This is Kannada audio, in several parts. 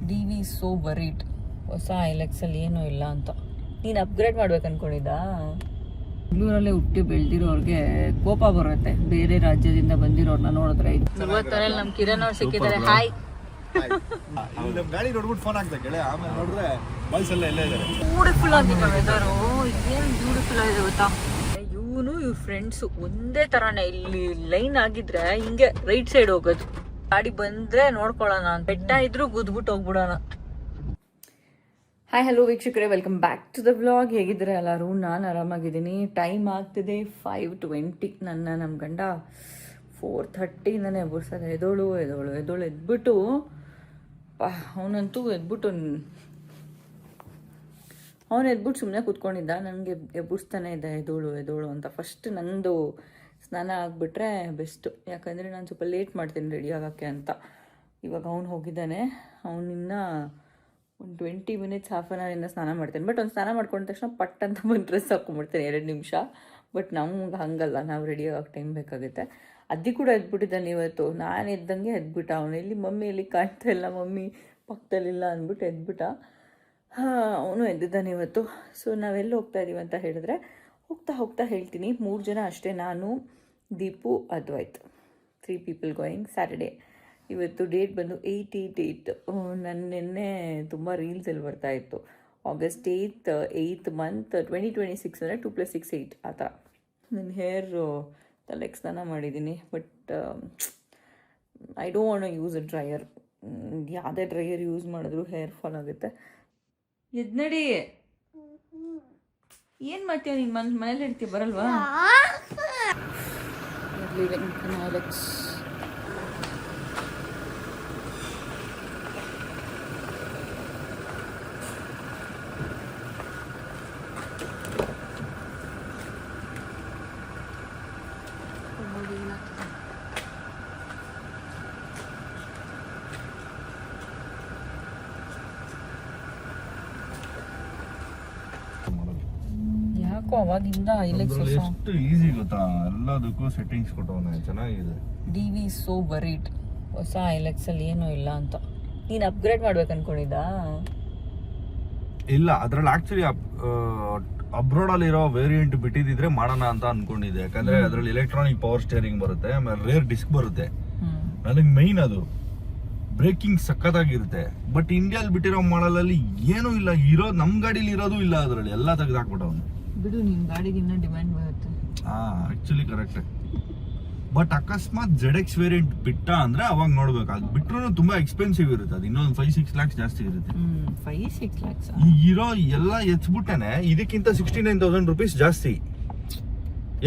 ಡಿ ವಿ ಸೋ ವರಿಡ್ ಹೊಸ ಐಲೆಕ್ಸಲ್ಲಿ ಏನೂ ಇಲ್ಲ ಅಂತ. ನೀನು ಅಪ್ಗ್ರೇಡ್ ಮಾಡ್ಬೇಕು ಅನ್ಕೊಂಡಿದ್ದ? ಬೆಂಗಳೂರಲ್ಲೇ ಹುಟ್ಟಿ ಬೆಳೆದಿರೋರ್ಗೆ ಕೋಪ ಬರುತ್ತೆ ಬೇರೆ ರಾಜ್ಯದಿಂದ ಬಂದಿರೋರ್ನ ನೋಡಿದ್ರೆ. ಇವತ್ತರಲ್ಲಿ ನಮ್ಮ ಕಿರಣ್ ಅವ್ರು ಸಿಕ್ಕಿದ್ದಾರೆ. ಹಾಯ್. ಗಾಡಿ ನೋಡ್ಬಿಟ್ಟು ಫೋನ್ ಹಾಕ್ದೆ ಗೆಳೆ, ಆಮೇಲೆ ನೋಡಿದ್ರೆ ಬಾಯ್ಸ್ ಎಲ್ಲ ಎಲ್ಲೇ ಇದ್ದಾರೆ. ಬ್ಯೂಟಿಫುಲ್ ಆಗಿದೆ ವೆದರು, ಏನು ಬ್ಯೂಟಿಫುಲ್ ಆಗಿದೆ ಗೊತ್ತಾ. ಇವನು ಇವ್ರ ಫ್ರೆಂಡ್ಸು ಒಂದೇ ಥರನೇ. ಇಲ್ಲಿ ಲೈನ್ ಆಗಿದ್ರೆ ಹಿಂಗೆ ರೈಟ್ ಸೈಡ್ ಹೋಗೋದು, ಗಾಡಿ ಬಂದ್ರೆ ನೋಡ್ಕೊಳ್ಳೋಣ, ಬೆಟ್ಟ ಇದ್ರು ಗುದ್ಬಿಟ್ಟು ಹೋಗ್ಬಿಡೋಣ. ಹಾಯ್ ಹಲೋ ವೀಕ್ಷಕರೇ, welcome back to the vlog. ಹೇಗಿದ್ರೆ ಎಲ್ಲರೂ? ನಾನು ಆರಾಮಾಗಿದ್ದೀನಿ. ಟೈಮ್ ಆಗ್ತಿದೆ 5:20. ನಮ್ಮ ಗಂಡ 4:30 ಎಬ್ಬರ್ಸೋದು. ಎದೋಳು ಎದ್ಬಿಟ್ಟು ಅವನಂತೂ ಎದ್ಬಿಟ್ಟು ಸುಮ್ಮನೆ ಕೂತ್ಕೊಂಡಿದ್ದ. ನನಗೆ ಎಬ್ಬರಿಸ್ತಾನೆ ಇದ್ದ ಎದೋಳು ಅಂತ. ಫಸ್ಟ್ ನಂದು ಸ್ನಾನ ಆಗಿಬಿಟ್ರೆ ಬೆಸ್ಟು, ಯಾಕಂದರೆ ನಾನು ಸ್ವಲ್ಪ ಲೇಟ್ ಮಾಡ್ತೀನಿ ರೆಡಿ ಆಗೋಕ್ಕೆ ಅಂತ. ಇವಾಗ ಅವ್ನು ಹೋಗಿದ್ದಾನೆ. ಅವನಿನ್ನ ಒಂದು 20 ಮಿನಿಟ್ಸ್ ಹಾಫ್ ಆನ್ ಅವರಿಂದ ಸ್ನಾನ ಮಾಡ್ತೇನೆ. ಬಟ್ ಅವ್ನು ಸ್ನಾನ ಮಾಡ್ಕೊಂಡ ತಕ್ಷಣ ಪಟ್ ಅಂತ ಬಂದು ಡ್ರೆಸ್ ಹಾಕ್ಕೊಂಡ್ಬಿಡ್ತೇನೆ 2 ನಿಮಿಷ. ಬಟ್ ನಮ್ಗೆ ಹಂಗಲ್ಲ, ನಾವು ರೆಡಿ ಆಗೋಕ್ಕೆ ಟೈಮ್ ಬೇಕಾಗುತ್ತೆ. ಅದ್ದಿ ಕೂಡ ಎದ್ಬಿಟ್ಟಿದ್ದಾನೆ ಇವತ್ತು. ನಾನು ಎದ್ದಂಗೆ ಎದ್ಬಿಟ್ಟ. ಅವನು ಎಲ್ಲಿ ಮಮ್ಮಿ ಎಲ್ಲಿ ಕಾಣ್ತಾ ಇಲ್ಲ, ಮಮ್ಮಿ ಪಕ್ಕದಲ್ಲಿಲ್ಲ ಅಂದ್ಬಿಟ್ಟು ಎದ್ಬಿಟ್ಟ. ಅವನು ಎದ್ದಿದ್ದಾನೆ ಇವತ್ತು. ಸೊ ನಾವೆಲ್ಲಿ ಹೋಗ್ತಾ ಇದ್ದೀವಿ ಅಂತ ಹೇಳಿದ್ರೆ, ಹೋಗ್ತಾ ಹೇಳ್ತೀನಿ. 3 ಜನ ಅಷ್ಟೇ, ನಾನು, Deepu, Advait. 3 people going Saturday. ಇವತ್ತು ಡೇಟ್ ಬಂದು 8/8. ನನ್ನ ನಿನ್ನೆ ತುಂಬ ರೀಲ್ಸಲ್ಲಿ ಬರ್ತಾಯಿತ್ತು. August 8th month 2026 ಅಂದರೆ 2 + 6 8 ಆ ಥರ. ನನ್ನ ಹೇರು ತಲೆಗೆ ಸ್ನಾನ ಮಾಡಿದ್ದೀನಿ. But I don't want to use a dryer. ಯಾವುದೇ ಡ್ರೈಯರ್ ಯೂಸ್ ಮಾಡಿದ್ರು ಹೇರ್ ಫಾಲ್ ಆಗುತ್ತೆ. ಎದ್ನಡಿ, ಏನು ಮಾಡ್ತೀಯ ನೀನು? ಮನೇಲಿ ಇರ್ತೀಯ, ಬರಲ್ವಾ? ಅಲೆಕ್ಸ್ ಯಾಕೋ ಅವಾಗಿಂದ ಎಷ್ಟು ಈಸಿ ಗೊತ್ತಾ, ಎಲ್ಲದಕ್ಕೂ ಸೆಟ್ಟಿಂಗ್ಸ್ ಕೊಟ್ಟವನೆ, ಚೆನ್ನಾಗಿದೆ. ಡಿ ವಿ ಸೋ ವರಿಡ್ ಹೊಸ ಐಲೆಕ್ಸಲ್ಲಿ ಏನೂ ಇಲ್ಲ ಅಂತ. ನೀನು ಅಪ್ಗ್ರೇಡ್ ಮಾಡ್ಬೇಕು ಅನ್ಕೊಂಡಿದ್ದ? ಇಲ್ಲ, ಅದ್ರಲ್ಲಿ ಆಕ್ಚುಲಿ ಅಬ್ರೋಡ್ ಅಲ್ಲಿರೋ ವೇರಿಯಂಟ್ ಬಿಟ್ಟಿದ್ರೆ ಮಾಡೋಣ ಅಂತ ಅನ್ಕೊಂಡಿದ್ದೆ. ಯಾಕಂದ್ರೆ ಅದ್ರಲ್ಲಿ ಎಲೆಕ್ಟ್ರಾನಿಕ್ ಪವರ್ ಸ್ಟೇರಿಂಗ್ ಬರುತ್ತೆ, ಆಮೇಲೆ ರೇರ್ ಡಿಸ್ಕ್ ಬರುತ್ತೆ. ನನಗೆ ಮೈನ್ ಅದು ಬ್ರೇಕಿಂಗ್ ಸಖತ್ತಾಗಿರುತ್ತೆ. ಬಟ್ ಇಂಡಿಯಾಲ್ ಬಿಟ್ಟಿರೋ ಮಾಡಲ್ ಅಲ್ಲಿ ಏನೂ ಇಲ್ಲ. ನಮ್ ಗಾಡಿಲಿ ಇರೋದು ಇಲ್ಲ, ಅದ್ರಲ್ಲಿ ಎಲ್ಲ ತೆಗೆದಾಕ್ಬಿಟ್ಟವನು. ಬಿಡು, ನಿನ್ ಗಾಡಿಗೆ ಇನ್ನೂ ಡಿಮ್ಯಾಂಡ್ ಬರುತ್ತೆ. Actually correct. ಬಟ್ ಅಕಸ್ಮಾತ್ ZX ವೇರಿಯಂಟ್ ಬಿಟ್ಟ ಅಂದ್ರೆ ಅವಾಗ ನೋಡ್ಬೇಕು. ಅದು ಬಿಟ್ರು ತುಂಬಾ ಎಕ್ಸ್ಪೆನ್ಸಿವ್ ಇರುತ್ತೆ. ಅದು ಇನ್ನೊಂದು 5-6 lakhs ಜಾಸ್ತಿ ಇರುತ್ತೆ. 5-6 lakhs ಇರೋ ಎಲ್ಲ ಎತ್ಬಿಟ್ಟನೆ ಇದಕ್ಕಿಂತ 69,000 rupees ಜಾಸ್ತಿ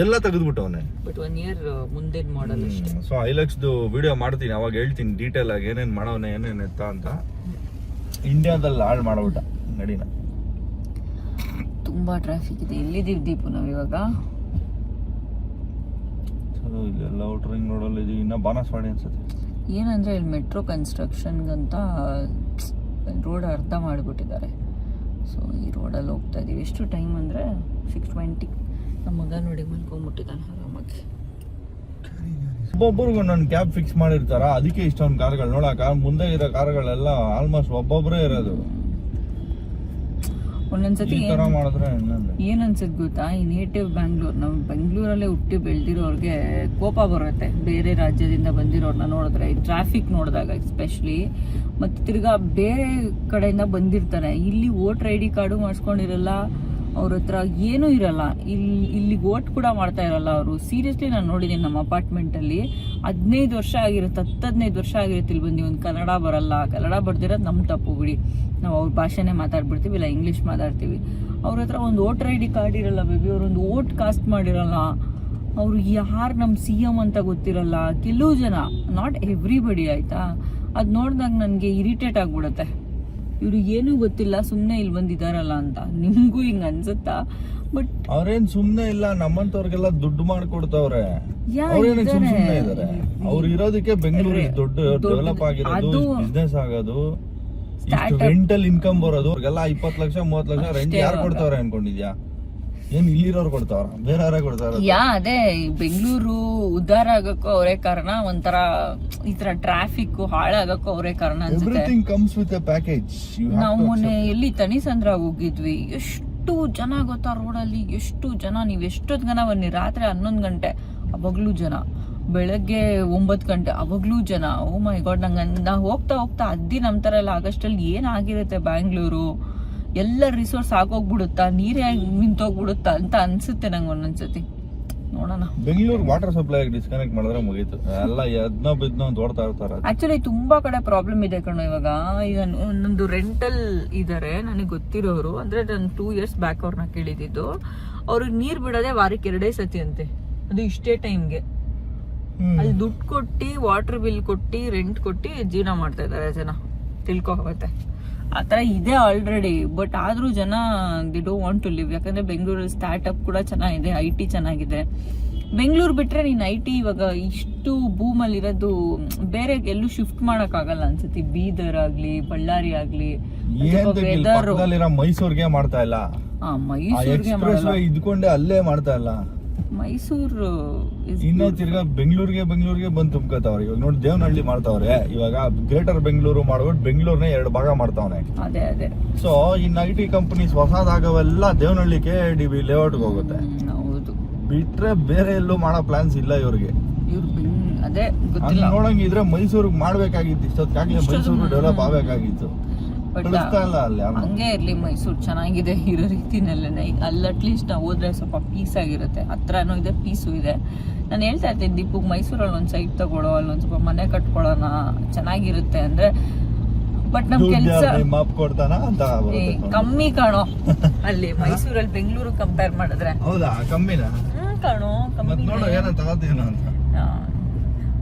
ಎಲ್ಲ ತೆಗೆದ್ಬಿಟ್ಟವನೆ. ಬಟ್ 1 year ಮುಂದಿನ ಮಾಡೆಲ್ ಅಷ್ಟೇ. ಸೊ ಐಲೆಕ್ಸ್ದು ವಿಡಿಯೋ ಮಾಡ್ತೀನಿ, ಅವಾಗ ಹೇಳ್ತೀನಿ ಡೀಟೇಲ್ ಆಗಿ ಏನೇನ್ ಮಾಡವನೆ, ಏನೇನ್ ಎತ್ತ ಅಂತ. ಇಂಡಿಯಾದಲ್ಲಿ ಹಾಳು ಮಾಡಬಿಟ್ಟ ನಡಿನ. ತುಂಬಾ ಟ್ರಾಫಿಕ್ ಇದೆ. ಎಲ್ಲಿದ್ದೀವಿ ದೀಪು ನಾವಿವಾಗ? ಇಲ್ಲೆಲ್ಲ ಔಟ್ರಿಂಗ್ ರೋಡಲ್ಲಿ ಇದೀವಿ. ಇನ್ನ ಬಾನಸವಾಡಿ ಅನ್ಸುತ್ತೆ. ಏನಂದ್ರೆ ಇಲ್ಲಿ ಮೆಟ್ರೋ ಕನ್ಸ್ಟ್ರಕ್ಷನ್ಗಂತ ರೋಡ್ ಅರ್ಧ ಮಾಡಿಬಿಟ್ಟಿದ್ದಾರೆ. ಸೊ ಈ ರೋಡಲ್ಲಿ ಹೋಗ್ತಾ ಇದೀವಿ. ಎಷ್ಟು ಟೈಮ್ ಅಂದರೆ 6:20. ನಮ್ಮ ಮಗ ನೋಡಿ ಮಲ್ಕೊಂಡ್ಬಿಟ್ಟಿದ್ದಾನೆ ಆರಾಮಾಗಿ. ಒಬ್ಬೊಬ್ರಿಗೂ ನನ್ನ ಕ್ಯಾಬ್ ಫಿಕ್ಸ್ ಮಾಡಿರ್ತಾರ, ಅದಕ್ಕೆ ಇಷ್ಟೊಂದು ಕಾರ್ಗಳು ನೋಡಕ. ಮುಂದೆ ಇರೋ ಕಾರ್ಗಳೆಲ್ಲ ಆಲ್ಮೋಸ್ಟ್ ಒಬ್ಬೊಬ್ಬರೇ ಇರೋದು. ಒಂದೊಂದ್ಸತಿ ಏನ್ ಅನ್ಸುತ್ತೆ ಗೊತ್ತಾ, ಈ ನೇಟಿವ್ ಬ್ಯಾಂಗ್ಳೂರ್, ನಾವು ಬೆಂಗಳೂರಲ್ಲೇ ಹುಟ್ಟಿ ಬೆಳೆದಿರೋರ್ಗೆ ಕೋಪ ಬರುತ್ತೆ ಬೇರೆ ರಾಜ್ಯದಿಂದ ಬಂದಿರೋರ್ನ ನೋಡಿದ್ರೆ. ಟ್ರಾಫಿಕ್ ನೋಡಿದಾಗ ಎಸ್ಪೆಷಲಿ. ಮತ್ತು ತಿರ್ಗಾ ಬೇರೆ ಕಡೆಯಿಂದ ಬಂದಿರ್ತಾರೆ, ಇಲ್ಲಿ ವೋಟರ್ ID ಕಾರ್ಡು ಮಾಡಿಸ್ಕೊಂಡಿರಲ್ಲ, ಅವ್ರ ಹತ್ರ ಏನೂ ಇರಲ್ಲ. ಇಲ್ಲಿ ವೋಟ್ ಕೂಡ ಮಾಡ್ತಾ ಇರಲ್ಲ ಅವರು. ಸೀರಿಯಸ್ಲಿ ನಾನು ನೋಡಿದ್ದೀನಿ ನಮ್ಮ ಅಪಾರ್ಟ್ಮೆಂಟಲ್ಲಿ 15 ವರ್ಷ ಆಗಿರುತ್ತೆ, 10-15 ವರ್ಷ ಆಗಿರುತ್ತೆ ಇಲ್ಲಿ ಬಂದು. ಒಂದು ಕನ್ನಡ ಬರಲ್ಲ. ಕನ್ನಡ ಬರ್ದಿರೋದು ನಮ್ಮ ತಪ್ಪು ಬಿಡಿ, ನಾವು ಅವ್ರ ಭಾಷೆನೇ ಮಾತಾಡ್ಬಿಡ್ತೀವಿ, ಇಲ್ಲ ಇಂಗ್ಲೀಷ್ ಮಾತಾಡ್ತೀವಿ. ಅವ್ರ ಹತ್ರ ಒಂದು ವೋಟರ್ ID ಕಾರ್ಡ್ ಇರಲ್ಲ ಬೇಬಿ. ಅವ್ರೊಂದು ವೋಟ್ ಕಾಸ್ಟ್ ಮಾಡಿರಲ್ಲ. ಅವರು ಯಾರು ನಮ್ಮ CM ಅಂತ ಗೊತ್ತಿರಲ್ಲ. ಕೆಲವು ಜನ, ನಾಟ್ ಎವ್ರಿಬಡಿ, ಆಯಿತಾ? ಅದು ನೋಡಿದಾಗ ನನಗೆ ಇರಿಟೇಟ್ ಆಗಿಬಿಡುತ್ತೆ. ಇವ್ರು ಏನೂ ಗೊತ್ತಿಲ್ಲ, ಸುಮ್ಮನೆ ಇಲ್ಲಿ ಬಂದಿದ್ದಾರಲ್ಲ ಅಂತ. ನಿಮಗೂ ಹಿಂಗೆ ಅನ್ಸುತ್ತಾ? ಬಟ್ ಅವ್ರೇನ್ ಸುಮ್ನೆ ಇಲ್ಲ, ನಮ್ಮಂತವ್ರಿಗೆಲ್ಲ ದುಡ್ಡು ಮಾಡ್ಕೊಡ್ತವ್ರೆ. ಅವ್ರು ಇರೋದಕ್ಕೆ ಬೆಂಗಳೂರಿಗೆ ದೊಡ್ಡ ಡೆವಲಪ್ ಆಗಿರೋದು, ಬಿಸ್ನೆಸ್ ಆಗೋದು, ರೆಂಟಲ್ ಇನ್ಕಮ್ ಬರೋದು. ಅವ್ರಿಗೆಲ್ಲ 20 ಲಕ್ಷ 30 ಲಕ್ಷ ರೆಂಟ್ ಯಾರು ಕೊಡ್ತಾವ್ರೆ ಅನ್ಕೊಂಡಿದ್ಯಾ? ಏನ್ ಇಲ್ಲಿರೋರು ಕೊಡ್ತಾವ್ರ, ಬೇರೆ ಯಾರೇ ಕೊಡ್ತಾರ? ಅದೇ ಬೆಂಗಳೂರು ಉದ್ಧಾರ ಆಗಕ್ಕೂ ಅವರೇ ಕಾರಣ, ಒಂಥರ ಈ ತರ ಟ್ರಾಫಿಕ್ ಹಾಳಾಗಕ್ಕೂ ಅವರೇ ಕಾರಣ ಅನ್ಸುತ್ತೆ. Everything comes with A package. ನಾವು ಮೊನ್ನೆ ಎಲ್ಲಿ ತಣಿಸಂದ್ರ ಹೋಗಿದ್ವಿ, ಎಷ್ಟು ಜನ ಗೊತ್ತಾ ರೋಡಲ್ಲಿ, ಎಷ್ಟು ಜನ. ನೀವ್ ಎಷ್ಟೊತ್ ಗನ ಬನ್ನಿ, ರಾತ್ರಿ 11 ಗಂಟೆ ಅವಾಗ್ಲೂ ಜನ, ಬೆಳಗ್ಗೆ 9 ಗಂಟೆ ಅವಾಗ್ಲೂ ಜನ. ಓ ಮೈ ಗಾಡ್, ನಾ ಹೋಗ್ತಾ ಅದ್ದಿ ನಮ್ ತರ ಎಲ್ಲ ಆಗಸ್ಟಲ್ಲಿ ಏನಾಗಿರುತ್ತೆ ಬ್ಯಾಂಗ್ಳೂರು. ಎಲ್ಲ ರಿಸೋರ್ಸ್ ಆಗೋಗ್ಬಿಡುತ್ತಾ, ನೀರೇ ನಿಂತೋಗ್ಬಿಡುತ್ತಾ ಅಂತ ಅನ್ಸುತ್ತೆ ನಂಗೆ ಒಂದೊಂದ್ಸತಿ. ನೋಡೋಣ. ಬೆಂಗಳೂರು ವಾಟರ್ ಸಪ್ಲೈ ಡಿಸ್ಕನೆಕ್ಟ್ ಮಾಡಿದ್ರೆ ಮುಗೀತು, ಎಲ್ಲ ಎದ್ನೋ ಬಿದ್ನೋ ಓಡ್ತಾ ಇರ್ತಾರೆ. ಆಕ್ಚುಲಿ ತುಂಬಾ ಕಡೆ ಪ್ರಾಬ್ಲಮ್ ಇದೆ ಕಣೋ ಇವಾಗ. ಈಗ ನಮ್ದು ರೆಂಟಲ್ ಇದಾರೆ, ನನಗೆ ಗೊತ್ತಿರೋರು, ಅಂದ್ರೆ ನಾನು 2 years ಬ್ಯಾಕ್ ಅವ್ರನ್ನ ಕೇಳಿದ್ದು. ಅವ್ರಿಗೆ ನೀರ್ ಬಿಡೋದೇ ವಾರಕ್ಕೆ 2 ಸತಿ ಅಂತೆ, ಅದು ಇಷ್ಟೇ ಟೈಮ್ಗೆ. ಅಲ್ಲಿ ದುಡ್ಡು ಕೊಟ್ಟು, ವಾಟರ್ ಬಿಲ್ ಕೊಟ್ಟು, ರೆಂಟ್ ಕೊಟ್ಟು ಜೀವನ ಮಾಡ್ತಾ ಇದಾರೆ ಜನ. ತಿಳ್ಕೊ ಹೋಗುತ್ತೆ ಆತರ ಇದೆ ಆಲ್ರೆಡಿ. ಬಟ್ ಆದ್ರೂ ಜನ they don't want to leave. ಯಾಕಂದ್ರೆ ಬೆಂಗಳೂರಲ್ಲಿ ಸ್ಟಾರ್ಟ್ಅಪ್ ಕೂಡ ಚೆನ್ನಾಗಿದೆ, IT ಚೆನ್ನಾಗಿದೆ. ಬೆಂಗಳೂರು ಬಿಟ್ರೆ ನೀನ್ IT ಇವಾಗ ಇಷ್ಟು ಬೂಮಲ್ಲಿ ಇರೋದು ಬೇರೆ ಎಲ್ಲೂ ಶಿಫ್ಟ್ ಮಾಡಕ್ ಆಗಲ್ಲ ಅನ್ಸುತ್ತೆ. ಬೀದರ್ ಆಗ್ಲಿ, ಬಳ್ಳಾರಿ ಆಗ್ಲಿ, ಮೈಸೂರ್ಗೆ ಮಾಡ್ತಾ ಇಲ್ಲ, ಮೈಸೂರ್ಗೆ ಇದ್ಕೊಂಡೆ ಅಲ್ಲೇ ಮಾಡ್ತಾ ಇಲ್ಲ. ಮೈಸೂರು ಇನ್ನ ತಿರ್ಗಾ ಬೆಂಗಳೂರಿಗೆ ಬಂದು ತುಂಬ್ಕೋತಾವ್ರೆ. ಇವಾಗ ನೋಡಿ ದೇವನಹಳ್ಳಿ ಮಾಡ್ತಾವ್ರೆ, ಇವಾಗ ಗ್ರೇಟರ್ ಬೆಂಗಳೂರು ಮಾಡ್ಬಿಟ್ಟು ಬೆಂಗಳೂರ್ನೇ 2 ಭಾಗ ಮಾಡ್ತಾವ್ನೆ. ಅದೇ ಸೊ ಇನ್ IT ಕಂಪನೀಸ್ ಹೊಸದಾಗವೆಲ್ಲ ದೇವನಹಳ್ಳಿ KIDB ಲೇಔಟ್ಗೆ ಹೋಗುತ್ತೆ. ಹೌದು, ಬಿಟ್ರೆ ಬೇರೆ ಎಲ್ಲೂ ಮಾಡೋ ಪ್ಲಾನ್ಸ್ ಇಲ್ಲ ಇವ್ರಿಗೆ. ಅದೇ ನೋಡಂಗಿದ್ರೆ ಮೈಸೂರಿಗೆ ಮಾಡ್ಬೇಕಾಗಿತ್ತು, ಇಷ್ಟೊತ್ತಾಗ್ಲೇ ಮೈಸೂರು ಡೆವಲಪ್ ಆಗ್ಬೇಕಾಗಿತ್ತು. ಹಂಗೆ ಇರ್ಲಿ, ಮೈಸೂರು ಚೆನ್ನಾಗಿದೆ ಇರೋ ರೀತಿನಲ್ಲೇನೆ. ಅಲ್ಲಿ ಅಟ್ಲೀಸ್ಟ್ ನಾವು ಹೋದ್ರೆ ಸ್ವಲ್ಪ ಪೀಸ್ ಆಗಿರುತ್ತೆ, ಹತ್ರನೂ ಇದೆ, ಪೀಸು ಇದೆ. ನಾನು ಹೇಳ್ತಾ ಇರ್ತೀನಿ ದೀಪಕ್, ಮೈಸೂರಲ್ಲಿ ಒಂದು ಸೈಟ್ ತಗೊಳ್ಳೋ, ಅಲ್ಲೊಂದು ಸ್ವಲ್ಪ ಮನೆ ಕಟ್ಕೊಳ್ಳೋಣ, ಚೆನ್ನಾಗಿರುತ್ತೆ ಅಂದ್ರೆ. ಬಟ್ ನಮ್ ಕೆಲಸ ಕಮ್ಮಿ ಕಾಣೋ ಅಲ್ಲಿ ಮೈಸೂರಲ್ಲಿ ಬೆಂಗಳೂರು ಕಂಪೇರ್ ಮಾಡಿದ್ರೆ. ಹೌದಾ, ಕಮ್ಮಿನಾ? ಕಾಣೋ ಕಮ್ಮಿ. ಅಂತ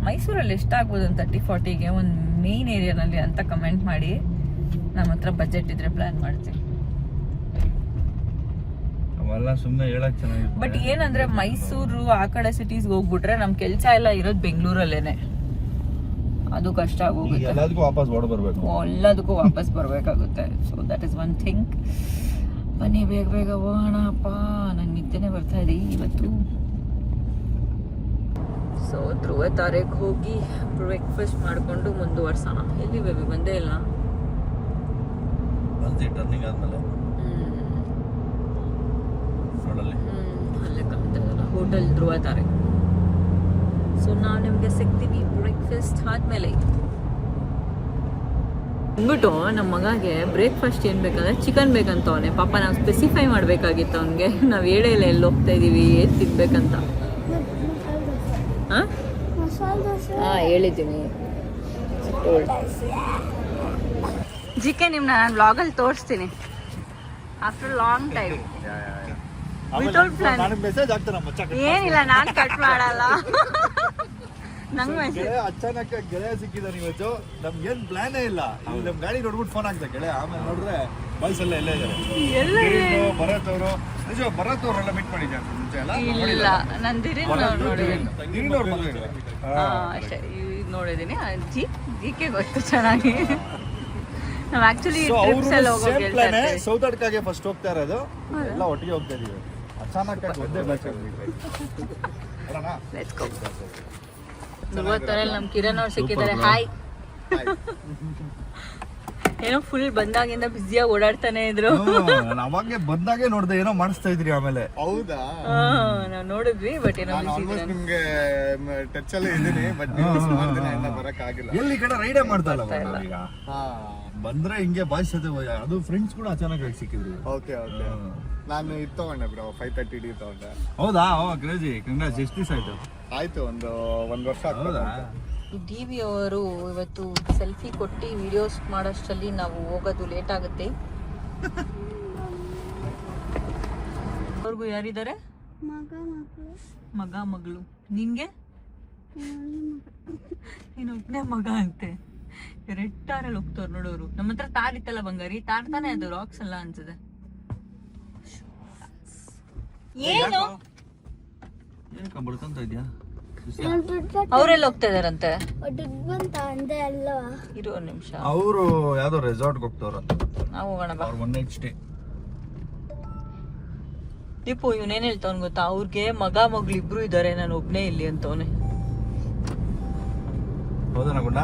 ಮೈಸೂರಲ್ಲಿ ಎಷ್ಟಾಗ್ಬೋದು ಅಂತ 30-40ಗೆ ಒಂದು ಮೇನ್ ಏರಿಯಾನಲ್ಲಿ ಅಂತ ಕಮೆಂಟ್ ಮಾಡಿ. ನಮ್ಮ ಹತ್ರ ಬಜೆಟ್ ಇದ್ರೆ ಪ್ಲಾನ್ ಮಾಡ್ತೀವಿ. ಸುಮ್ಮನೆ ಹೇಳಕ್ ಚೆನ್ನಾಗಿರುತ್ತೆ. ಬಟ್ ಏನಂದ್ರೆ ಮೈಸೂರು ಆ ಕಡೆ ಸಿಟೀಸ್ಗೆ ಹೋಗ್ಬಿಟ್ರೆ ನಮ್ ಕೆಲ್ಸ ಎಲ್ಲ ಇರೋದು ಬೆಂಗಳೂರಲ್ಲೇನೆ, ಅದು ಕಷ್ಟ ಆಗೋಗುತ್ತೆ. ಎಲ್ಲದಕ್ಕೂ ವಾಪಸ್ ಓಡಬರ್ಬೇಕು, ಎಲ್ಲದಕ್ಕೂ ವಾಪಸ್ ಬರ್ಬೇಕಾಗುತ್ತೆ. So that is one thing. ಬನ್ನಿ ಬೇಗ ಹೋಗೋಣಪ್ಪ, ನಂಗೆ ನಿದ್ದೆನೆ ಬರ್ತಾ ಇದೆ ಇವತ್ತು. ಸೊ ಧ್ರುವ ತಾರೆಗೆ ಹೋಗಿ ಬ್ರೇಕ್ಫಾಸ್ಟ್ ಮಾಡ್ಕೊಂಡು ಮುಂದುವರ್ಸೋಣ. ಎಲ್ಲಿ ಬೇಬಿ ಬಂದೇ ಇಲ್ಲ? ಟರ್ನಿಂಗ್ ಆದ್ಮೇಲೆ ಅಲ್ಲೇ ಕಾಣ್ತದಲ್ಲ ಹೋಟೆಲ್ ಧ್ರುವ ತಾರೆ. ಸೊ ನಾವು ನಿಮ್ಗೆ ಸಿಗ್ತೀವಿ ಬ್ರೇಕ್ಫಾಸ್ಟ್ ಆದ್ಮೇಲೆ. ಅಂದ್ಬಿಟ್ಟು ನಮ್ಮ ಮಗಗೆ ಬ್ರೇಕ್ಫಾಸ್ಟ್ ಏನ್ ಬೇಕಂದ್ರೆ ಚಿಕನ್ ಬೇಕಂತ ಅವನೇ. ಪಾಪ ನಾವು ಸ್ಪೆಸಿಫೈ ಮಾಡ್ಬೇಕಾಗಿತ್ತು ಅವನಿಗೆ, ನಾವು ಹೇಳೇ ಇಲ್ಲ ಎಲ್ಲಿ ಹೋಗ್ತಾ ಇದೀವಿ, ಏನ್ ತಿನ್ಬೇಕಂತ. ಹಾ ಹೇಳಿದ್ದೀನಿ. ಜಿಕೆ ನಿಮ್ನ ನಾನು ವ್ಲಾಗಲ್ಲಿ ತೋರಿಸ್ತೀನಿ after long time without plan. ಏನಿಲ್ಲ, ನಾನು ಕಟ್ ಮಾಡಲ್ಲ. ನಂಗೆ ಮೆಸೇಜ್ ಅಚಾನಕ್ ಗೆಳೆಯ ಸಿಕ್ಕಿದ ಇವತ್ತು. ನಮ್ಗೇನ್ ಪ್ಲಾನೇ ಇಲ್ಲ, ನಮ್ ಗಾಡಿ ನೋಡ್ಬಿಟ್ಟು ಫೋನ್ ಹಾಕ್ದೆ ಗೆಳೆಯ. ಆಮೇಲೆ ನೋಡಿದ್ರೆ ಬಾಯ್ಸ್ ಎಲ್ಲ ಎಲ್ಲೇ ಇದ್ದಾರೆ. ಭರತ್ ಅವರು, ನಿಜ ಭರತ್ ಅವರೆಲ್ಲ ಮೀಟ್ ಮಾಡಿದ್ದೆ ಮುಂಚೆ ಎಲ್ಲ? ಇಲ್ಲ, ನಾನು ದಿಢೀರ್ ನೋಡಿದ್ದೀನಿ ಅಷ್ಟೇ, ನೋಡಿದ್ದೀನಿ. ಜಿಕೆ ಗೊತ್ತು ಚೆನ್ನಾಗಿ. ನಾವು ಆಕ್ಚುಲಿ ಟ್ರಿಪ್ಸ್ ಎಲ್ಲ ಹೋಗೋಕೆ ಹೇಳ್ತಾ ಇರ್ತೀವಿ. ಸೌತಡ್ಕಾಗೆ ಫಸ್ಟ್ ಹೋಗ್ತಾ ಇರೋದು, ಎಲ್ಲ ಒಟ್ಟಿಗೆ ಹೋಗ್ತಾ ಇದೀವಿ. ಅಚಾನಕ್ ಒಂದೇ ಮ್ಯಾಚ್ ಲೆಟ್ಸ್ ಗೋ. ಧ್ರುವತ್ತರಲ್ಲಿ ನಮ್ಮ ಕಿರಣ್ ಅವ್ರು ಸಿಕ್ಕಿದ್ದಾರೆ. ಹಾಯ್. ಏನೋ ಫುಲ್ ಬಂದಾಗಿಂದ ಬ್ಯುಸಿಯಾಗಿ ಓಡಾಡ್ತಾನೆ ಇದ್ರು. ಅವಾಗೆ ಬಂದಾಗೆ ನೋಡ್ದೆ ಏನೋ ಮಾಡಿಸ್ತಾ ಇದ್ರಿ. ಆಮೇಲೆ ಹೌದಾ, ನಾವು ನೋಡಿದ್ವಿ. ಬಟ್ ಏನೋ ನಿಮ್ಗೆ ಟಚ್ ಅಲ್ಲಿ ಇದೀನಿ, ಬಟ್ ಬರಕ್ ಆಗಿಲ್ಲ. ಎಲ್ಲಿ ಕಡೆ ರೈಡೇ ಮಾಡ್ತಾ ಇಲ್ಲ ಈಗ. ಬಂದ್ರೆ ಹಿಂಗೆ ಬಾಯ್ಸ್ ಜೊತೆ, ಅದು ಫ್ರೆಂಡ್ಸ್ ಕೂಡ ಅಚಾನಕ್ ಆಗಿ ಸಿಕ್ಕಿದ್ರು. ಓಕೆ ಓಕೆ, ನಾನು ಇದು ತಗೊಂಡೆ ಬ್ರೋ, 530D ತಗೊಂಡೆ. ಹೌದಾ, ಕ್ರೇಜಿ, ಕಂಗ್ರಾಟ್ಸ್. ಎಷ್ಟು ದಿವಸ ಆಯ್ತು? ಆಯ್ತು, ಒಂದು ವರ್ಷ. ಹೌದಾ? DV ಅವರು ಇವತ್ತು ಸೆಲ್ಫಿ ಕೊಟ್ಟು ವಿಡಿಯೋಸ್ ಮಾಡೋಷ್ಟರಲ್ಲಿ ನಾವು ಹೋಗೋದು ಲೇಟ್ ಆಗುತ್ತೆ. ಅವ್ರಿಗೂ ಯಾರಿದ್ದಾರೆ? ಮಗ ಮಗಳು. ನಿಂಗೆ ನೀನು ಒಬ್ಬನೇ ಮಗ ಅಂತೆ. ರೆಡ್ ತಾರಲ್ಲಿ ಹೋಗ್ತವ್ರು ನೋಡೋರು. ನಮ್ಮ ಹತ್ರ ತಾರ್ ಇತ್ತಲ್ಲ ಬಂಗಾರಿ, ತಾರ್ ತಾನೇ ಅದು, ರಾಕ್ಸ್ ಅಲ್ಲ ಅನ್ಸುತ್ತೆ. ಏನು ಬಡ್ಕೊಂತ ಇದ್ಯಾ? ಅವರೆಲ್ಲ ಹೋಗ್ತಾ ಇದಾರಂತೆ. ಇರು ಒಂದು ನಿಮಿಷ. ಅವರು ಯಾವ್ದೋ ರೆಸಾರ್ಟ್ ಹೋಗ್ತಾವ್ರಂತ. ನಾವು ಹೋಗೋಣ ಬಾ. 1 night stay. ದೀಪು ಇವನೇನ್ ಹೇಳ್ತಾವನ್ ಗೊತ್ತಾ, ಅವ್ರಿಗೆ ಮಗ ಮಗಳು ಇಬ್ರು ಇದಾರೆ, ನಾನು ಒಬ್ನೇ ಇಲ್ಲಿ ಅಂತವನೆ. ಹೌದಾ ಗುಂಡ?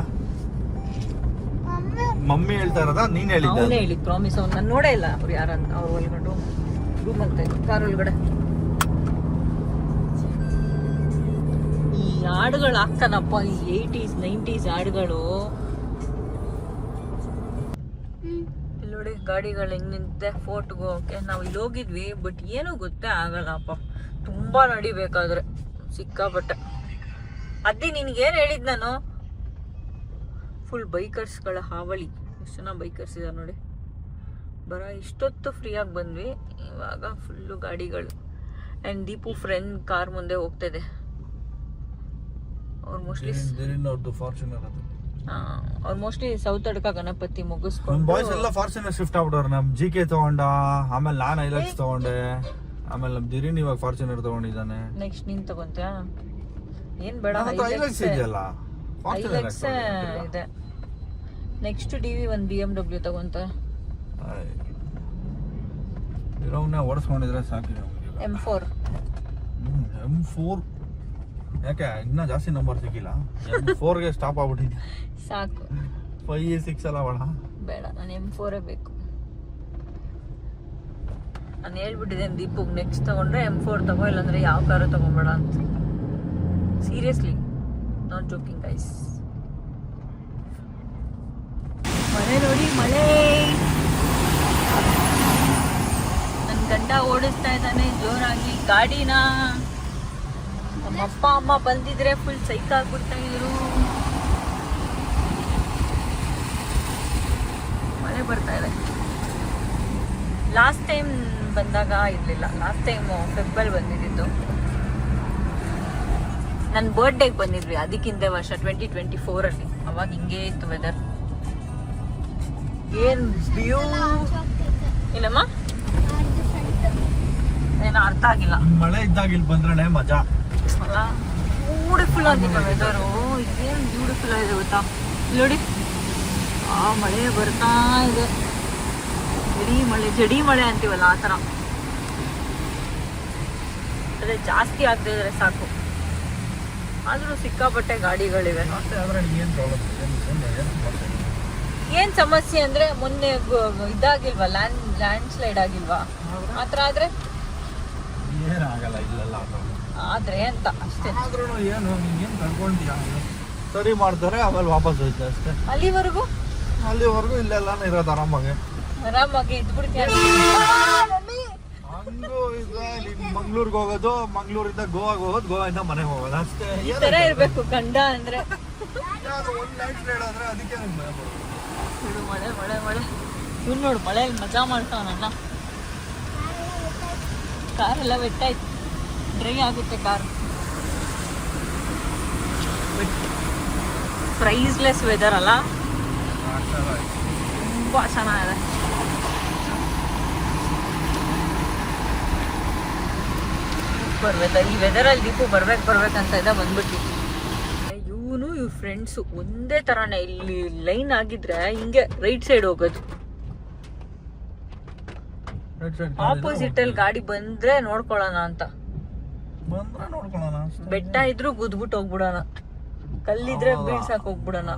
ಮಮ್ಮಿ ಹೇಳ್ತಾ ಇರೋದ ನೀನ್ ಹೇಳಿದ್ದ? ಅವನೇ ಹೇಳಿದ್, ಪ್ರಾಮಿಸ್. ಅವ್ನು ನಾನು ನೋಡೇ ಇಲ್ಲ ಅವ್ರು ಯಾರಂತ. ಅವ್ರು ಒಳಗಡೆ ರೂಮ್ ಅಂತ ಇದ್ರು, ಕಾರ್ ಒಳಗಡೆ. ಈ ಹಾಡುಗಳು ಹಾಕ್ತಾನಪ್ಪ, ಈ 80s 90s ಹಾಡುಗಳು. ಇಲ್ಲಿ ನೋಡಿ ಗಾಡಿಗಳು ಹೆಂಗ್ ನಿಂತೆ ಫೋರ್ಟ್ಗೆ ಹೋಗಕ್ಕೆ. ನಾವು ಇಲ್ಲಿ ಹೋಗಿದ್ವಿ, ಬಟ್ ಏನೂ ಗೊತ್ತೇ ಆಗಲ್ಲಪ್ಪ, ತುಂಬಾ ನಡಿಬೇಕಾದ್ರೆ ಸಿಕ್ಕಾಪಟ್ಟೆ. ಅದೇ ನಿನ್ಗೇನ್ ಹೇಳಿದ್ ನಾನು, ಫುಲ್ ಬೈಕರ್ಸ್ಗಳ ಹಾವಳಿ. ಎಷ್ಟು ಜನ ಬೈಕರ್ಸ್ ಇದಾರೆ ನೋಡಿ. ಇಷ್ಟೊತ್ತು ಫ್ರೀಯಾಗಿ ಬಂದ್ವಿ, ಇವಾಗ ಫುಲ್ಲು ಗಾಡಿಗಳು. ಆ್ಯಂಡ್ ದೀಪು ಫ್ರೆಂಡ್ ಕಾರ್ ಮುಂದೆ ಹೋಗ್ತಿದೆ. ಅವ್ರು ಮೋಸ್ಟ್ಲಿ ಸೌತ್ ಅಡ್ಕ ಗಣಪತಿ ಮುಗಿಸ್ಕೊಂಡು ಬಾಯ್ಸ್ ಎಲ್ಲ ಫಾರ್ಚುನರ್ ಶಿಫ್ಟ್ ಆಗ್ಬಿಟ್ಟವ್ರು. ನಮ್ GK ತಗೊಂಡ, ಆಮೇಲೆ ನಾನ್ ಐಲಕ್ಸ್ ತಗೊಂಡೆ, ಆಮೇಲೆ ನಮ್ ದಿರಿನ್ ಇವಾಗ ಫಾರ್ಚುನರ್ ತಗೊಂಡಿದ್ದಾನೆ. ನೆಕ್ಸ್ಟ್ ನೀನ್ ತಗೊಂತ್ಯಾ? ಏನ್ ಬೇಡ, ಐಲಕ್ಸ್ ಇದೆಯಲ್ಲ, ಐಲಕ್ಸ್ ಇದೆ. ನೆಕ್ಸ್ಟ್ DV ಒಂದು BMW ತಗೊಂತ. ಇರೋವ್ನ ಓಡಿಸ್ಕೊಂಡಿದ್ರೆ ಸಾಕಿದೆ. M4 M4 ಯಾಕೆ ಇನ್ನ ಜಾಸ್ತಿ ನಂಬರ್ ಸಿಕ್ಕಿಲ್ಲ? M4ಗೆ ಸ್ಟಾಪ್ ಆಗ್ಬಿಟ್ಟಿದ್ದೆ. ಸಾಕು, 5 6 ಎಲ್ಲ ಬೇಡ, ನಾನು M4 ಬೇಕು. ನಾನು ಹೇಳ್ಬಿಟ್ಟಿದ್ದೇನೆ ದೀಪಕ್, ನೆಕ್ಸ್ಟ್ ತಗೊಂಡ್ರೆ M4 ತಗೋ, ಇಲ್ಲಾಂದ್ರೆ ಯಾವ ಕಾರು ತಗೊಂಬೇಡ ಅಂತ. Seriously, not joking guys. ಮಳೆ ನೋಡಿ, ಮಳೆ. ನನ್ನ ಗಂಡ ಓಡಿಸ್ತಾ ಇದ್ದಾನೆ ಜೋರಾಗಿ ಗಾಡಿನ. ನಮ್ಮ ಅಪ್ಪ ಅಮ್ಮ ಬಂದಿದ್ರೆ ಫುಲ್ ಸೈಕ್ ಆಗ್ಬಿಡ್ತಾ ಇದ್ರು. ಮಳೆ ಬರ್ತಾ ಇದೆ. ಲಾಸ್ಟ್ ಟೈಮ್ ಬಂದಾಗ ಇರಲಿಲ್ಲ. ಲಾಸ್ಟ್ ಟೈಮ್ ಫೆಬ್ರವರಿ ಬಂದಿದ್ದು. ನನ್ನ ಬರ್ಡೇಗೆ ಬಂದಿದ್ವಿ ಅದಕ್ಕಿಂತ ವರ್ಷ 2024 ಅವಾಗ ಹಿಂಗೇ ಇತ್ತು ವೆದರ್. ಏನ್ ವ್ಯೂ ಇಲ್ಲಮ್ಮ, ಏನೋ ಅರ್ಥ ಆಗಿಲ್ಲ. ಮಳೆ ಇದ್ದಾಗ ಇಲ್ಲಿ ಬಂದ್ರೆ ಮಜಾ ಅಲ್ಲ. ಬ್ಯೂಟಿಫುಲ್ ಆಗಿದೆ ವೆದರು. ಇದೇನು ಬ್ಯೂಟಿಫುಲ್ ಆಗಿದೆ ಗೊತ್ತಾ, ನೋಡಿ. ಮಳೆ ಬರ್ತಾ ಇದೆ, ಜಡಿ ಮಳೆ ಅಂತೀವಲ್ಲ ಆ ಥರ. ಅದೇ ಜಾಸ್ತಿ ಆಗದೆ ಇದ್ರೆ ಸಾಕು. ಆದ್ರೂ ಸಿಕ್ಕಾಪಟ್ಟೆ ಗಾಡಿಗಳಿವೆ. ಏನ್ ಸಮಸ್ಯೆ ಅಂದ್ರೆ, ಮೊನ್ನೆ ಇದಾಗಿಲ್ವಾ, ಲ್ಯಾಂಡ್ ಸ್ಲೈಡ್ ಆಗಿಲ್ವಾ, ಆತರ ಆದ್ರೆ ಏನಾಗಲ್ಲ ಇಲ್ಲೆಲ್ಲ. ಆದ್ರೆ ಅಂತ ಅಷ್ಟೇ. ಏನು ಏನ್ ಕಳ್ಕೊಂತೀಯ, ಸರಿ ಮಾಡ್ತಾರೆ ಆಮೇಲೆ ವಾಪಸ್ ಹೋಯ್ತು ಅಷ್ಟೇ. ಅಲ್ಲಿವರೆಗೂ ಇಲ್ಲೆಲ್ಲ ಇರೋದು ಆರಾಮಾಗಿ ಇದ್ಬಿಡ್ತೀಯ. ಹಂಗೂ ಮಂಗ್ಳೂರ್ಗೆ ಹೋಗೋದು, ಮಂಗ್ಳೂರಿಂದ ಗೋವಾಗ ಹೋಗೋದು, ಗೋವಾದಿಂದ ಮನೆಗೆ ಹೋಗೋದು ಅಷ್ಟೇ. ಈ ತರ ಇರ್ಬೇಕು ಗಂಡ ಅಂದ್ರೆ. ಒಂದ್ ಲೈಟ್ ಸ್ಲೈಡ್ ಆದ್ರೆ ಅದಕ್ಕೆ ನಂಗೆ ಭಯ ಬರೋದು. ಮಳೆ ಮಳೆ ಮಳೆ. ಇವ್ನು ನೋಡು ಮಳೆಯಲ್ಲಿ ಮಜಾ ಮಾಡ್ತಾವನಲ್ಲ. ಕಾರೆಲ್ಲ ವೆಟ್ಟಾಯ್ತು, ಡ್ರೈ ಆಗುತ್ತೆ ಕಾರ್. ಪ್ರೈಸ್ಲೆಸ್ ವೆದರ್ ಅಲ್ಲ, ತುಂಬಾ ಚೆನ್ನಾಗಿದೆ. ಈ ವೆದರಲ್ಲಿ ದೀಪು ಬರ್ಬೇಕಂತ ಇದೆ, ಬಂದ್ಬಿಟ್ಟು. ಇವನು ಇವ್ ಫ್ರೆಂಡ್ಸು ಒಂದೇ ತರಾನೇ. ಇಲ್ಲಿ ಲೈನ್ ಆಗಿದ್ರೆ ಹಿಂಗೆ ರೈಟ್ ಸೈಡ್ ಹೋಗೋದು. ಆಪೋಸಿಟ್ ಅಲ್ಲಿ ಗಾಡಿ ಬಂದ್ರೆ ನೋಡ್ಕೊಳ್ಳೋಣ ಅಂತ. ಬೆಟ್ಟ ಇದ್ರು ಗುದ್ಬಿಟ್ಟು ಹೋಗ್ಬಿಡೋಣ, ಕಲ್ಲಿದ್ರೆ ಬೀಳ್ಸಾಕ್ ಹೋಗ್ಬಿಡೋಣ.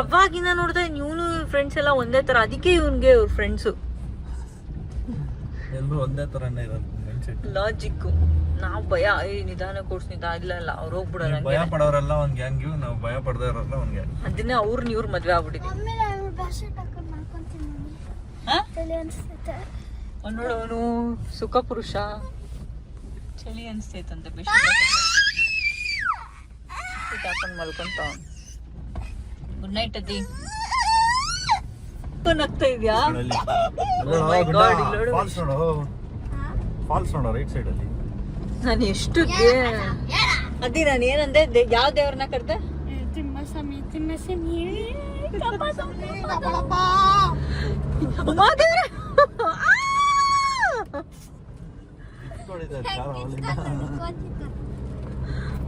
ಅವಾಗಿನ ನೋಡ್ದೆ ಇವನು ಫ್ರೆಂಡ್ಸ್ ಎಲ್ಲ ಒಂದೇ ತರ. ಅದಕ್ಕೆ ಇವನ್ಗೆ ಇವ್ರ ಫ್ರೆಂಡ್ಸು ಎಲ್ಲರೂ ಒಂದೇ ತರನೇ ಇರೋದು ಲಾಜಿಕ್. ನಾವು ಭಯ, ನಿಧಾನ ಕೊಡ್ಸ್ ಇಲ್ಲ ಅವ್ರು ಹೋಗ್ಬಿಡೋಣ. ಭಯ ಪಡೋರೆಲ್ಲ ಒಂದ್ ಗ್ಯಾಂಗ್, ನಾವು ಭಯ ಪಡೋರೆಲ್ಲ ಒಂದ್ ಗ್ಯಾಂಗ್. ಅದನ್ನೇ ಇವ್ರ ಮದ್ವೆ ಆಗ್ಬಿಟ್ಟಿದ್ವಿ. ನೋಡು, ಅವನು ಸುಖ ಪುರುಷ. ಚಳಿ ಅನ್ಸ್ತೈತಂತೆ, ಬೆಸ್ಟ್ ಹಾಕೊಂಡು ಮಲ್ಕೊಂತ. ಗುಡ್ ನೈಟ್ ಅದಿ. ನಗ್ತಾ ಇದ್ಯಾ? ಫಾಲ್ಸ್ ನೋಡೋ ರೈಟ್ ಸೈಡ್ ಅಲ್ಲಿ. ನಾನು ಎಷ್ಟು ಅದಿ, ನಾನು ಏನಂದೆ, ಯಾವ ದೇವ್ರನ್ನ ಕರ್ದೆ?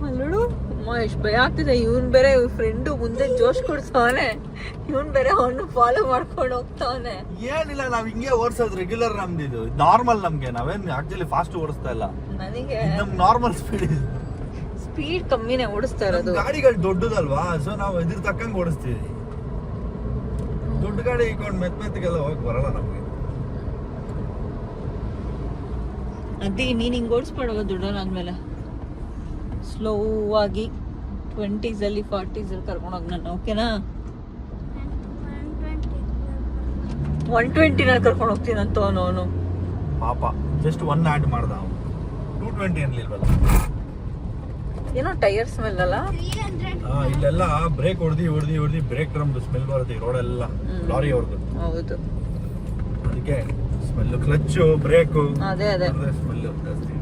ಅಲ್ಲೋಡು ಎಷ್ಟು ಭಯ ಆಗ್ತಿದೆ. ಇವನ್ ಬೇರೆ ಫ್ರೆಂಡು ಮುಂದೆ ಜೋಶ್ ಕೊಡ್ಸವನೆ. ಇವನ್ ಬೇರೆ ಅವನು ಫಾಲೋ ಮಾಡ್ಕೊಂಡು ಹೋಗ್ತಾವನೆ. ಏನಿಲ್ಲ, ನಾವ್ ಹಿಂಗೆ ಓಡಿಸೋದು ರೆಗ್ಯುಲರ್ ನಮ್ದು, ಇದು ನಾರ್ಮಲ್ ನಮ್ಗೆ. ನಾವೇನ್ ಆಕ್ಚುಲಿ ಫಾಸ್ಟ್ ಓಡಿಸ್ತಾ ಇಲ್ಲ, ನನಗೆ ನಮ್ ನಾರ್ಮಲ್ ಸ್ಪೀಡ್ ಇದೆ. ಸ್ಪೀಡ್ ಕಮ್ಮಿನೇ ಓಡಿಸ್ತಾ ಇರೋದು. ಗಾಡಿಗಳು ದೊಡ್ಡದಲ್ವಾ, ಸೊ ನಾವು ಇದ್ರ ತಕ್ಕಂಗೆ ಓಡಿಸ್ತೀವಿ. ದೊಡ್ಡ ಗಾಡಿ ಇಟ್ಕೊಂಡು ಮೆತ್ಮೆತ್ತಿಗೆಲ್ಲ ಹೋಗಕ್ ಬರಲ್ಲ ನಮ್ಗೆ. ಅದೇ ನೀನ್ ಹಿಂಗ್ ಓಡಿಸ್ಬಿಡುವ ದೊಡ್ಡವನಾದ್ಮೇಲೆ ಸ್ಲೋ ಆಗಿ 20s ಅಲ್ಲಿ 40s ಅಲ್ಲಿ ಕರ್ಕೊಂಡೋಗಿ ನಾನು, ಓಕೆನಾ? 120 ನಲ್ಲಿ ಕರ್ಕೊಂಡು ಹೋಗ್ತೀನಂತ ಅವನು. ಪಾಪ ಜಸ್ಟ್ 1 ಆಡ್ ಮಾಡ್ದ ಅವನು, 220 ಅನ್ಲಿಲ್ವಲ್ಲ. ಏನೋ ಟೈರ್ ಸ್ಮೆಲ್ ಅಲ್ಲ. ಇಲ್ಲೆಲ್ಲ ಬ್ರೇಕ್ ಹೊಡೆದಿ ಬ್ರೇಕ್ ಡ್ರಮ್ ಸ್ಮೆಲ್ ಬರುತ್ತೆ ಈ ರೋಡೆಲ್ಲ, ಲಾರಿ ಅವ್ರದ್ದು. ಹೌದು, ಅದಕ್ಕೆ ಸ್ಮೆಲ್, ಕ್ಲಚ್ ಬ್ರೇಕು ಅದೇ ಸ್ಮೆಲ್ ಜಾಸ್ತಿ.